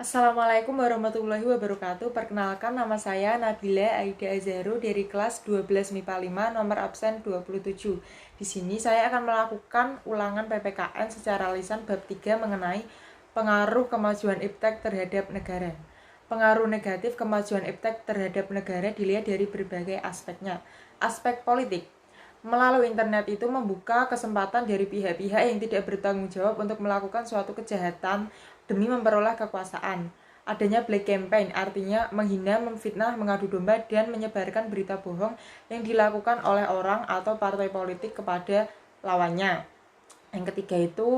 Assalamualaikum warahmatullahi wabarakatuh. Perkenalkan, nama saya Nabila Aida Azharu dari kelas 12 MIPA 5 nomor absen 27. Di sini saya akan melakukan ulangan PPKN secara lisan bab 3 mengenai pengaruh kemajuan iptek terhadap negara. Pengaruh negatif kemajuan iptek terhadap negara dilihat dari berbagai aspeknya. Aspek politik. Melalui internet itu membuka kesempatan dari pihak-pihak yang tidak bertanggung jawab untuk melakukan suatu kejahatan demi memperoleh kekuasaan. Adanya black campaign, artinya menghina, memfitnah, mengadu domba, dan menyebarkan berita bohong yang dilakukan oleh orang atau partai politik kepada lawannya. Yang ketiga itu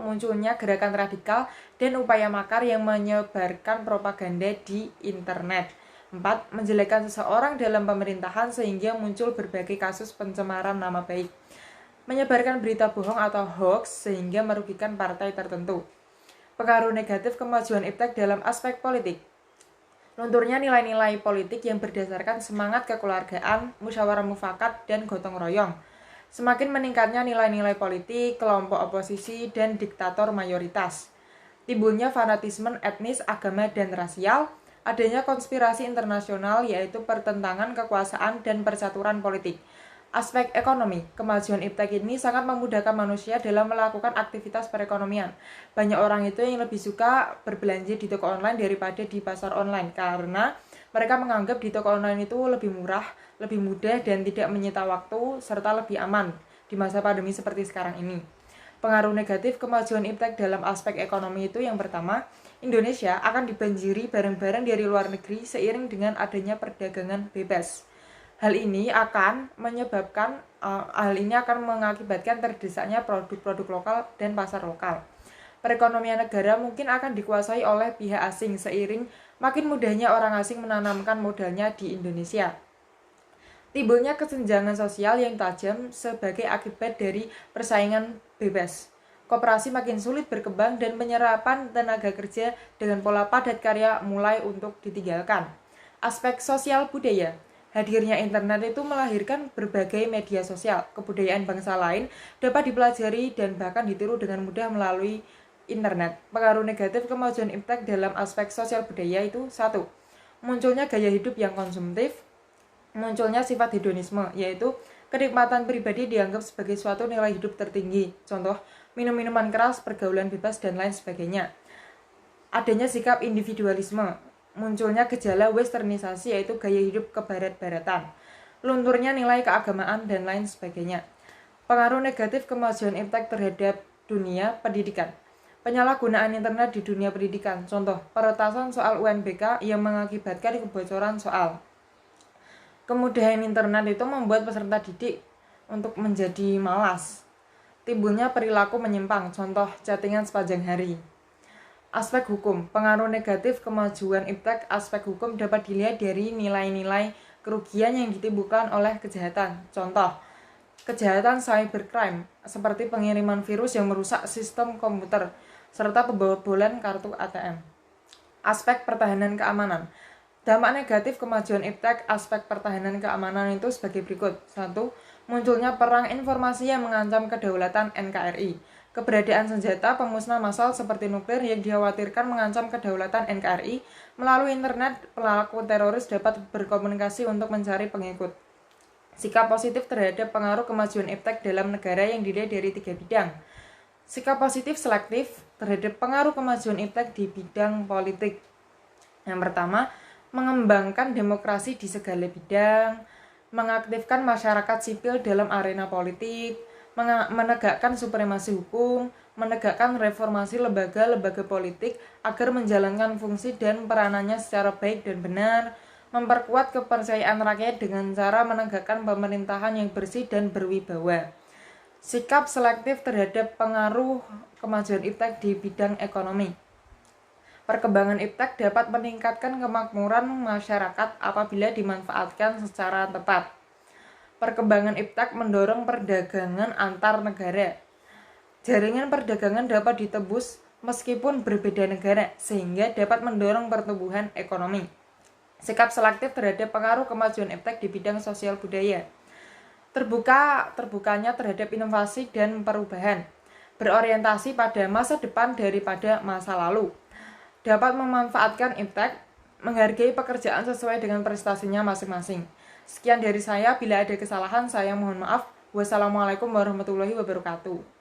munculnya gerakan radikal dan upaya makar yang menyebarkan propaganda di internet. 4. Menjelekkan seseorang dalam pemerintahan sehingga muncul berbagai kasus pencemaran nama baik. Menyebarkan berita bohong atau hoax sehingga merugikan partai tertentu. Pengaruh negatif kemajuan iptek dalam aspek politik. Lunturnya nilai-nilai politik yang berdasarkan semangat kekeluargaan, musyawarah mufakat, dan gotong royong. Semakin meningkatnya nilai-nilai politik, kelompok oposisi, dan diktator mayoritas. Timbulnya fanatisme etnis, agama, dan rasial. Adanya konspirasi internasional yaitu pertentangan kekuasaan dan percaturan politik. Aspek ekonomi, kemajuan iptek ini sangat memudahkan manusia dalam melakukan aktivitas perekonomian. Banyak orang itu yang lebih suka berbelanja di toko online daripada di pasar online karena mereka menganggap di toko online itu lebih murah, lebih mudah, dan tidak menyita waktu, serta lebih aman di masa pandemi seperti sekarang ini. Pengaruh negatif kemajuan iptek dalam aspek ekonomi itu yang pertama, Indonesia akan dibanjiri barang-barang dari luar negeri seiring dengan adanya perdagangan bebas. Hal ini akan mengakibatkan terdesaknya produk-produk lokal dan pasar lokal. Perekonomian negara mungkin akan dikuasai oleh pihak asing seiring makin mudahnya orang asing menanamkan modalnya di Indonesia. Timbulnya kesenjangan sosial yang tajam sebagai akibat dari persaingan bebas. Koperasi makin sulit berkembang dan penyerapan tenaga kerja dengan pola padat karya mulai untuk ditinggalkan. Aspek sosial budaya. Hadirnya internet itu melahirkan berbagai media sosial. Kebudayaan bangsa lain dapat dipelajari dan bahkan ditiru dengan mudah melalui internet. Pengaruh negatif kemajuan iptek dalam aspek sosial budaya itu 1. Munculnya gaya hidup yang konsumtif. Munculnya sifat hedonisme, yaitu kenikmatan pribadi dianggap sebagai suatu nilai hidup tertinggi. Contoh, minum-minuman keras, pergaulan bebas, dan lain sebagainya. Adanya sikap individualisme. Munculnya gejala westernisasi, yaitu gaya hidup kebarat-baratan. Lunturnya nilai keagamaan, dan lain sebagainya. Pengaruh negatif kemajuan iptek terhadap dunia pendidikan. Penyalahgunaan internet di dunia pendidikan. Contoh, peretasan soal UNBK yang mengakibatkan kebocoran soal. Kemudahan internet itu membuat peserta didik untuk menjadi malas. Timbulnya perilaku menyimpang, contoh chattingan sepanjang hari. Aspek hukum, pengaruh negatif kemajuan iptek aspek hukum dapat dilihat dari nilai-nilai kerugian yang ditimbulkan oleh kejahatan. Contoh, kejahatan cybercrime seperti pengiriman virus yang merusak sistem komputer serta pembobolan kartu ATM. Aspek pertahanan keamanan. Dampak negatif kemajuan iptek aspek pertahanan keamanan itu sebagai berikut. 1. Munculnya perang informasi yang mengancam kedaulatan NKRI. Keberadaan senjata pemusnah massal seperti nuklir yang dikhawatirkan mengancam kedaulatan NKRI. Melalui internet, pelaku teroris dapat berkomunikasi untuk mencari pengikut. Sikap positif terhadap pengaruh kemajuan iptek dalam negara yang dilihat dari 3 bidang. Sikap positif selektif terhadap pengaruh kemajuan iptek di bidang politik. Yang pertama, mengembangkan demokrasi di segala bidang, mengaktifkan masyarakat sipil dalam arena politik, menegakkan supremasi hukum, menegakkan reformasi lembaga-lembaga politik agar menjalankan fungsi dan peranannya secara baik dan benar, memperkuat kepercayaan rakyat dengan cara menegakkan pemerintahan yang bersih dan berwibawa. Sikap selektif terhadap pengaruh kemajuan iptek di bidang ekonomi. Perkembangan iptek dapat meningkatkan kemakmuran masyarakat apabila dimanfaatkan secara tepat. Perkembangan iptek mendorong perdagangan antar negara. Jaringan perdagangan dapat ditembus meskipun berbeda negara, sehingga dapat mendorong pertumbuhan ekonomi. Sikap selektif terhadap pengaruh kemajuan iptek di bidang sosial budaya. Terbukanya terhadap inovasi dan perubahan. Berorientasi pada masa depan daripada masa lalu. dapat memanfaatkan iptek, menghargai pekerjaan sesuai dengan prestasinya masing-masing. Sekian dari saya, bila ada kesalahan saya mohon maaf. Wassalamualaikum warahmatullahi wabarakatuh.